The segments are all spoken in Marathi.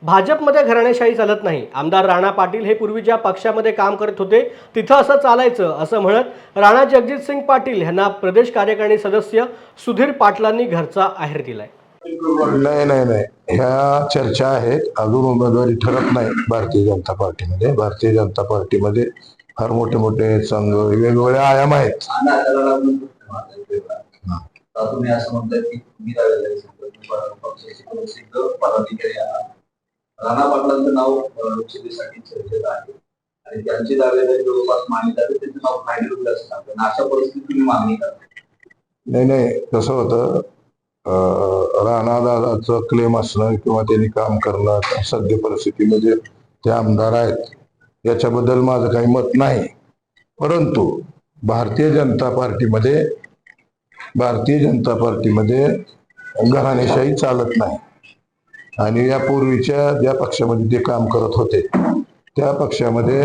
भाजपमध्ये घराणेशाही चालत नाही. आमदार राणा पाटील हे पूर्वी ज्या पक्षामध्ये काम करत होते तिथं असं चालायचं असं म्हणत राणा जगजितसिंग पाटील यांना प्रदेश कार्यकारिणी सदस्य सुधीर पाटलांनी घरचा आहेर दिलाय. नाही नाही नाही, ह्या चर्चा आहेत. अजून उमेदवारी ठरत नाही भारतीय जनता पार्टीमध्ये. भारतीय जनता पार्टीमध्ये फार मोठे मोठे संघ, वेगवेगळे आयाम आहेत. तुम्ही असं म्हणताय की तुम्ही पक्षाचे पदाधिकारी आहात. राणा पाटलांचं नाव लोकसभेसाठी चर्चेत आहे आणि त्यांची दावेदारी जवळपास मान्यता आहे, त्यांचं नाव फायनल होईल असं सांगतात. अशा परिस्थितीत तुम्ही मागणी करता? नाही नाही, कसं होतं, राणा दादाचं क्लेम असणं किंवा त्यांनी काम करणं सद्य परिस्थितीमध्ये ते आमदार आहेत याच्याबद्दल माझं काही मत नाही. परंतु भारतीय जनता पार्टीमध्ये घराणेशाही चालत नाही. आणि यापूर्वीच्या ज्या पक्षामध्ये ते काम करत होते त्या पक्षामध्ये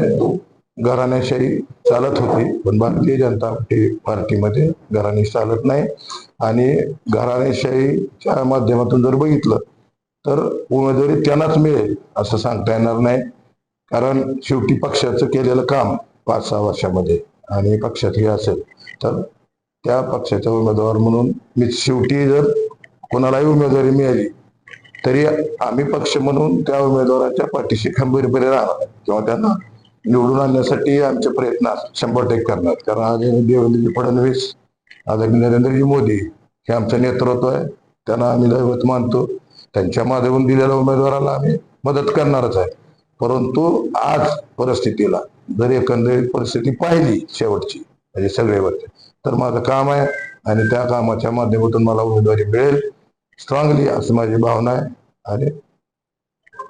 घराणेशाही चालत होती, पण भारतीय जनता पार्टीमध्ये घराणे चालत नाही. आणि घराणेशाहीच्या माध्यमातून जर बघितलं तर उमेदवारी त्यांनाच मिळेल असं सांगता येणार नाही. कारण शेवटी पक्षाचं केलेलं काम 5-6 वर्षामध्ये आणि पक्षात हे असेल तर त्या पक्षाचा उमेदवार म्हणून मी शेवटी जर कोणालाही उमेदवारी मिळाली तरी आम्ही पक्ष म्हणून त्या उमेदवाराच्या पाठीशी खंबीरपणे राहणार किंवा त्यांना निवडून आणण्यासाठी आमचे प्रयत्न 100% करणार. कारण आदरणीय देवेंद्रजी फडणवीस, आदरणीय नरेंद्रजी मोदी हे आमचं नेतृत्व आहे, त्यांना आम्ही दैवत मानतो. त्यांच्या माध्यमातून दिलेल्या उमेदवाराला आम्ही मदत करणारच आहे. परंतु आज परिस्थितीला जर एकंदरीत परिस्थिती पाहिली शेवटची म्हणजे सगळेवरती, तर माझं काम आहे आणि त्या कामाच्या माध्यमातून मला उमेदवारी मिळेल स्ट्रॉंगली असं माझी भावना आहे. आणि